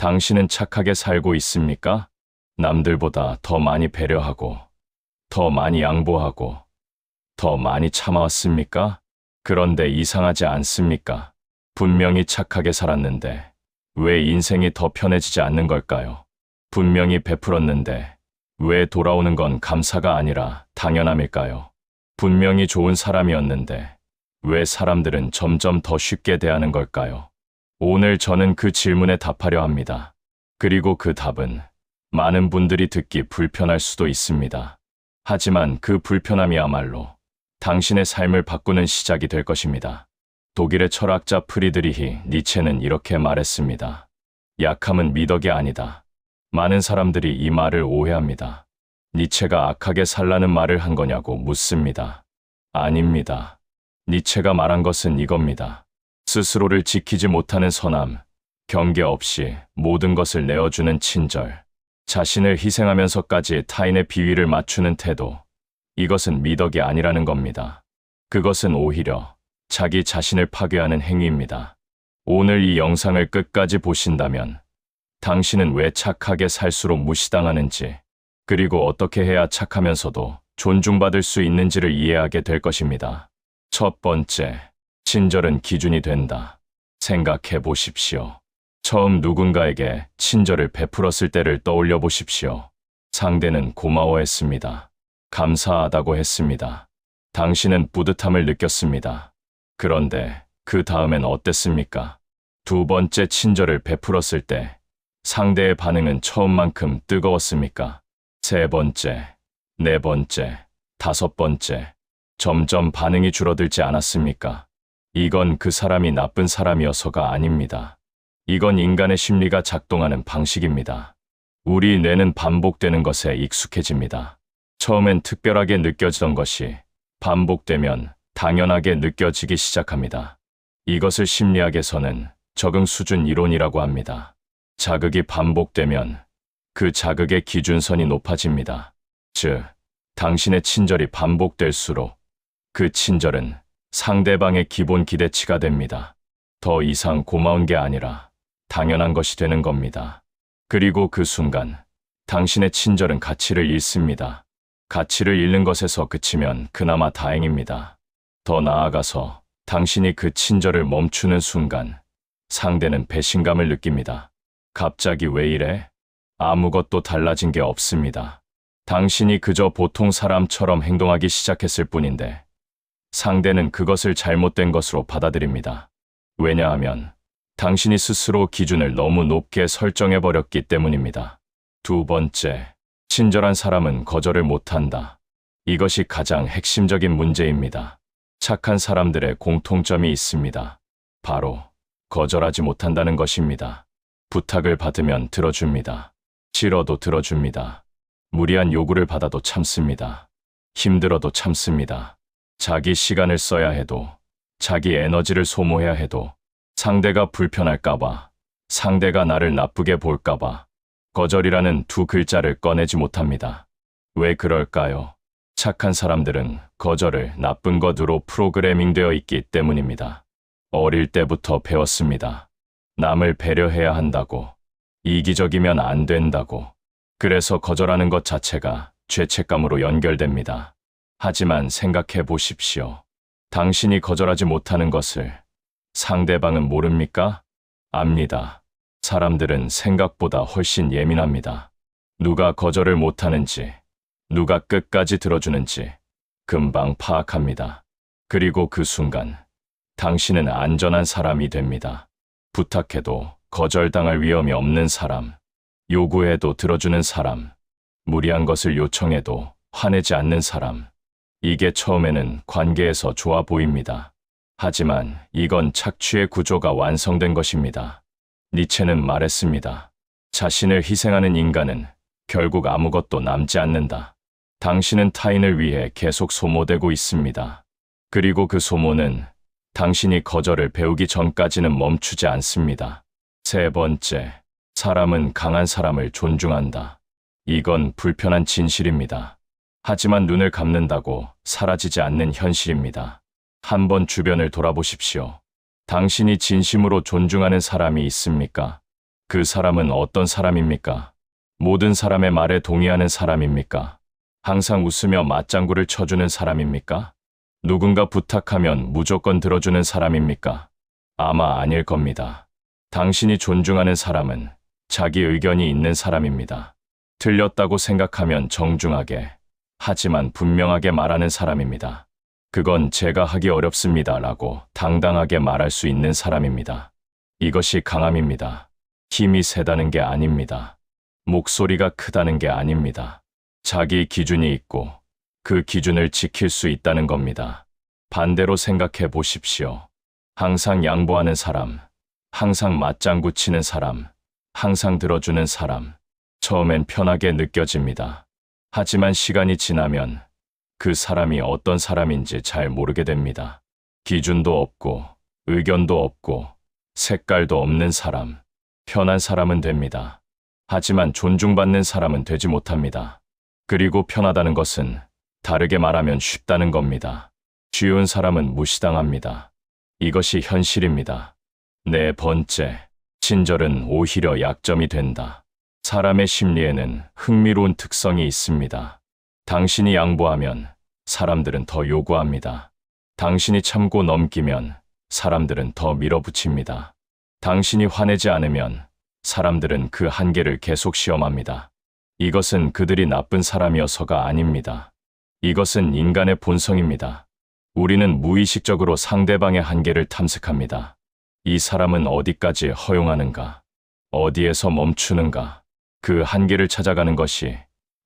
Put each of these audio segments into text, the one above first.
당신은 착하게 살고 있습니까? 남들보다 더 많이 배려하고, 더 많이 양보하고, 더 많이 참아왔습니까? 그런데 이상하지 않습니까? 분명히 착하게 살았는데 왜 인생이 더 편해지지 않는 걸까요? 분명히 베풀었는데 왜 돌아오는 건 감사가 아니라 당연함일까요? 분명히 좋은 사람이었는데 왜 사람들은 점점 더 쉽게 대하는 걸까요? 오늘 저는 그 질문에 답하려 합니다. 그리고 그 답은 많은 분들이 듣기 불편할 수도 있습니다. 하지만 그 불편함이야말로 당신의 삶을 바꾸는 시작이 될 것입니다. 독일의 철학자 프리드리히 니체는 이렇게 말했습니다. 약함은 미덕이 아니다. 많은 사람들이 이 말을 오해합니다. 니체가 악하게 살라는 말을 한 거냐고 묻습니다. 아닙니다. 니체가 말한 것은 이겁니다. 스스로를 지키지 못하는 선함, 경계 없이 모든 것을 내어주는 친절, 자신을 희생하면서까지 타인의 비위를 맞추는 태도, 이것은 미덕이 아니라는 겁니다. 그것은 오히려 자기 자신을 파괴하는 행위입니다. 오늘 이 영상을 끝까지 보신다면 당신은 왜 착하게 살수록 무시당하는지, 그리고 어떻게 해야 착하면서도 존중받을 수 있는지를 이해하게 될 것입니다. 첫 번째, 친절은 기준이 된다. 생각해 보십시오. 처음 누군가에게 친절을 베풀었을 때를 떠올려 보십시오. 상대는 고마워했습니다. 감사하다고 했습니다. 당신은 뿌듯함을 느꼈습니다. 그런데 그 다음엔 어땠습니까? 두 번째 친절을 베풀었을 때 상대의 반응은 처음만큼 뜨거웠습니까? 세 번째, 네 번째, 다섯 번째, 점점 반응이 줄어들지 않았습니까? 이건 그 사람이 나쁜 사람이어서가 아닙니다. 이건 인간의 심리가 작동하는 방식입니다. 우리 뇌는 반복되는 것에 익숙해집니다. 처음엔 특별하게 느껴지던 것이 반복되면 당연하게 느껴지기 시작합니다. 이것을 심리학에서는 적응 수준 이론이라고 합니다. 자극이 반복되면 그 자극의 기준선이 높아집니다. 즉, 당신의 친절이 반복될수록 그 친절은 상대방의 기본 기대치가 됩니다. 더 이상 고마운 게 아니라 당연한 것이 되는 겁니다. 그리고 그 순간 당신의 친절은 가치를 잃습니다. 가치를 잃는 것에서 그치면 그나마 다행입니다. 더 나아가서 당신이 그 친절을 멈추는 순간 상대는 배신감을 느낍니다. 갑자기 왜 이래? 아무것도 달라진 게 없습니다. 당신이 그저 보통 사람처럼 행동하기 시작했을 뿐인데 상대는 그것을 잘못된 것으로 받아들입니다. 왜냐하면 당신이 스스로 기준을 너무 높게 설정해버렸기 때문입니다. 두 번째, 친절한 사람은 거절을 못한다. 이것이 가장 핵심적인 문제입니다. 착한 사람들의 공통점이 있습니다. 바로 거절하지 못한다는 것입니다. 부탁을 받으면 들어줍니다. 싫어도 들어줍니다. 무리한 요구를 받아도 참습니다. 힘들어도 참습니다. 자기 시간을 써야 해도, 자기 에너지를 소모해야 해도, 상대가 불편할까봐, 상대가 나를 나쁘게 볼까봐 거절이라는 두 글자를 꺼내지 못합니다. 왜 그럴까요? 착한 사람들은 거절을 나쁜 것으로 프로그래밍되어 있기 때문입니다. 어릴 때부터 배웠습니다. 남을 배려해야 한다고, 이기적이면 안 된다고. 그래서 거절하는 것 자체가 죄책감으로 연결됩니다. 하지만 생각해 보십시오. 당신이 거절하지 못하는 것을 상대방은 모릅니까? 압니다. 사람들은 생각보다 훨씬 예민합니다. 누가 거절을 못하는지, 누가 끝까지 들어주는지 금방 파악합니다. 그리고 그 순간 당신은 안전한 사람이 됩니다. 부탁해도 거절당할 위험이 없는 사람, 요구해도 들어주는 사람, 무리한 것을 요청해도 화내지 않는 사람. 이게 처음에는 관계에서 좋아 보입니다. 하지만 이건 착취의 구조가 완성된 것입니다. 니체는 말했습니다. 자신을 희생하는 인간은 결국 아무것도 남지 않는다. 당신은 타인을 위해 계속 소모되고 있습니다. 그리고 그 소모는 당신이 거절을 배우기 전까지는 멈추지 않습니다. 세 번째, 사람은 강한 사람을 존중한다. 이건 불편한 진실입니다. 하지만 눈을 감는다고 사라지지 않는 현실입니다. 한번 주변을 돌아보십시오. 당신이 진심으로 존중하는 사람이 있습니까? 그 사람은 어떤 사람입니까? 모든 사람의 말에 동의하는 사람입니까? 항상 웃으며 맞장구를 쳐주는 사람입니까? 누군가 부탁하면 무조건 들어주는 사람입니까? 아마 아닐 겁니다. 당신이 존중하는 사람은 자기 의견이 있는 사람입니다. 틀렸다고 생각하면 정중하게, 하지만 분명하게 말하는 사람입니다. 그건 제가 하기 어렵습니다라고 당당하게 말할 수 있는 사람입니다. 이것이 강함입니다. 힘이 세다는 게 아닙니다. 목소리가 크다는 게 아닙니다. 자기 기준이 있고 그 기준을 지킬 수 있다는 겁니다. 반대로 생각해 보십시오. 항상 양보하는 사람, 항상 맞장구 치는 사람, 항상 들어주는 사람, 처음엔 편하게 느껴집니다. 하지만 시간이 지나면 그 사람이 어떤 사람인지 잘 모르게 됩니다. 기준도 없고, 의견도 없고, 색깔도 없는 사람, 편한 사람은 됩니다. 하지만 존중받는 사람은 되지 못합니다. 그리고 편하다는 것은 다르게 말하면 쉽다는 겁니다. 쉬운 사람은 무시당합니다. 이것이 현실입니다. 네 번째, 친절은 오히려 약점이 된다. 사람의 심리에는 흥미로운 특성이 있습니다. 당신이 양보하면 사람들은 더 요구합니다. 당신이 참고 넘기면 사람들은 더 밀어붙입니다. 당신이 화내지 않으면 사람들은 그 한계를 계속 시험합니다. 이것은 그들이 나쁜 사람이어서가 아닙니다. 이것은 인간의 본성입니다. 우리는 무의식적으로 상대방의 한계를 탐색합니다. 이 사람은 어디까지 허용하는가? 어디에서 멈추는가? 그 한계를 찾아가는 것이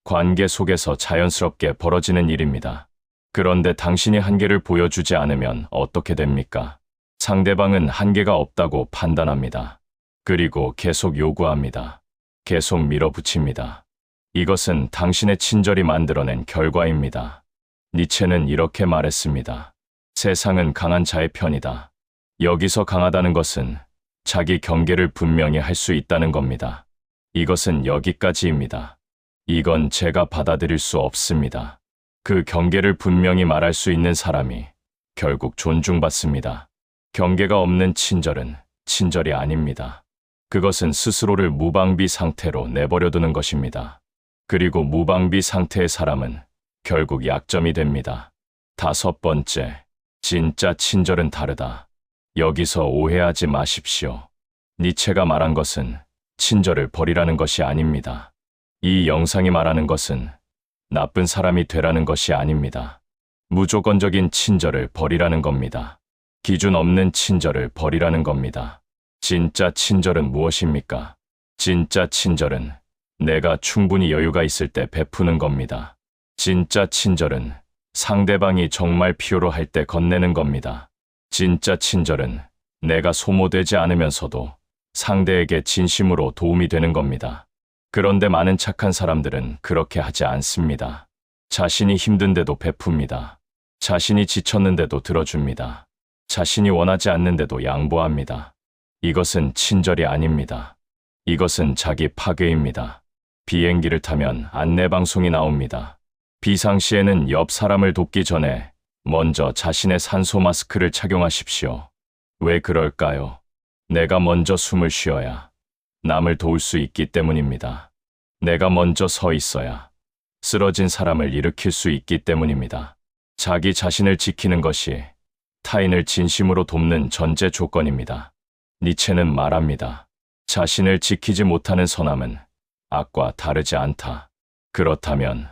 관계 속에서 자연스럽게 벌어지는 일입니다. 그런데 당신이 한계를 보여주지 않으면 어떻게 됩니까? 상대방은 한계가 없다고 판단합니다. 그리고 계속 요구합니다. 계속 밀어붙입니다. 이것은 당신의 친절이 만들어낸 결과입니다. 니체는 이렇게 말했습니다. 세상은 강한 자의 편이다. 여기서 강하다는 것은 자기 경계를 분명히 할 수 있다는 겁니다. 이것은 여기까지입니다. 이건 제가 받아들일 수 없습니다. 그 경계를 분명히 말할 수 있는 사람이 결국 존중받습니다. 경계가 없는 친절은 친절이 아닙니다. 그것은 스스로를 무방비 상태로 내버려두는 것입니다. 그리고 무방비 상태의 사람은 결국 약점이 됩니다. 다섯 번째, 진짜 친절은 다르다. 여기서 오해하지 마십시오. 니체가 말한 것은 친절을 버리라는 것이 아닙니다. 이 영상이 말하는 것은 나쁜 사람이 되라는 것이 아닙니다. 무조건적인 친절을 버리라는 겁니다. 기준 없는 친절을 버리라는 겁니다. 진짜 친절은 무엇입니까? 진짜 친절은 내가 충분히 여유가 있을 때 베푸는 겁니다. 진짜 친절은 상대방이 정말 필요로 할 때 건네는 겁니다. 진짜 친절은 내가 소모되지 않으면서도 상대에게 진심으로 도움이 되는 겁니다. 그런데 많은 착한 사람들은 그렇게 하지 않습니다. 자신이 힘든데도 베풉니다. 자신이 지쳤는데도 들어줍니다. 자신이 원하지 않는데도 양보합니다. 이것은 친절이 아닙니다. 이것은 자기 파괴입니다. 비행기를 타면 안내방송이 나옵니다. 비상시에는 옆 사람을 돕기 전에 먼저 자신의 산소 마스크를 착용하십시오. 왜 그럴까요? 내가 먼저 숨을 쉬어야 남을 도울 수 있기 때문입니다. 내가 먼저 서 있어야 쓰러진 사람을 일으킬 수 있기 때문입니다. 자기 자신을 지키는 것이 타인을 진심으로 돕는 전제 조건입니다. 니체는 말합니다. 자신을 지키지 못하는 선함은 악과 다르지 않다. 그렇다면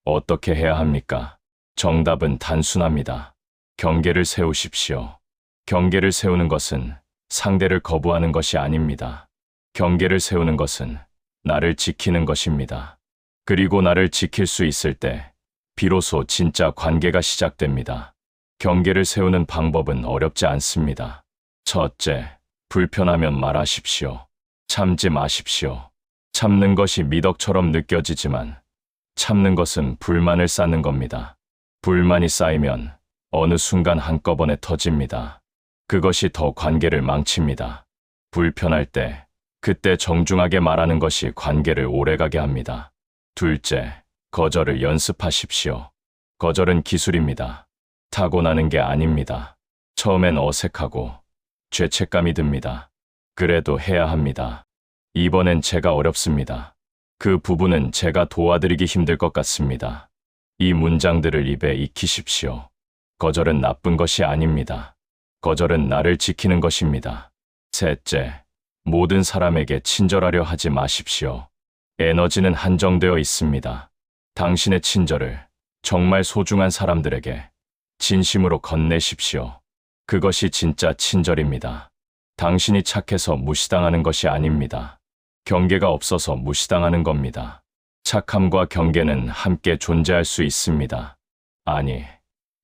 어떻게 해야 합니까? 정답은 단순합니다. 경계를 세우십시오. 경계를 세우는 것은 상대를 거부하는 것이 아닙니다. 경계를 세우는 것은 나를 지키는 것입니다. 그리고 나를 지킬 수 있을 때 비로소 진짜 관계가 시작됩니다. 경계를 세우는 방법은 어렵지 않습니다. 첫째, 불편하면 말하십시오. 참지 마십시오. 참는 것이 미덕처럼 느껴지지만 참는 것은 불만을 쌓는 겁니다. 불만이 쌓이면 어느 순간 한꺼번에 터집니다. 그것이 더 관계를 망칩니다. 불편할 때 그때 정중하게 말하는 것이 관계를 오래가게 합니다. 둘째, 거절을 연습하십시오. 거절은 기술입니다. 타고나는 게 아닙니다. 처음엔 어색하고 죄책감이 듭니다. 그래도 해야 합니다. 이번엔 제가 어렵습니다. 그 부분은 제가 도와드리기 힘들 것 같습니다. 이 문장들을 입에 익히십시오. 거절은 나쁜 것이 아닙니다. 거절은 나를 지키는 것입니다. 셋째, 모든 사람에게 친절하려 하지 마십시오. 에너지는 한정되어 있습니다. 당신의 친절을 정말 소중한 사람들에게 진심으로 건네십시오. 그것이 진짜 친절입니다. 당신이 착해서 무시당하는 것이 아닙니다. 경계가 없어서 무시당하는 겁니다. 착함과 경계는 함께 존재할 수 있습니다. 아니,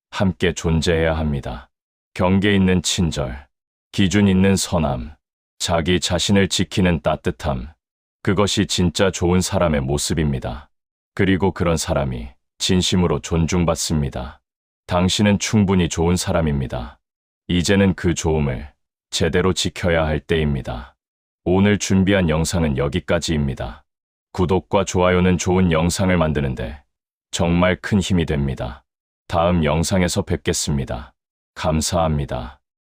함께 존재해야 합니다. 경계 있는 친절, 기준 있는 선함, 자기 자신을 지키는 따뜻함, 그것이 진짜 좋은 사람의 모습입니다. 그리고 그런 사람이 진심으로 존중받습니다. 당신은 충분히 좋은 사람입니다. 이제는 그 좋음을 제대로 지켜야 할 때입니다. 오늘 준비한 영상은 여기까지입니다. 구독과 좋아요는 좋은 영상을 만드는데 정말 큰 힘이 됩니다. 다음 영상에서 뵙겠습니다. 감사합니다.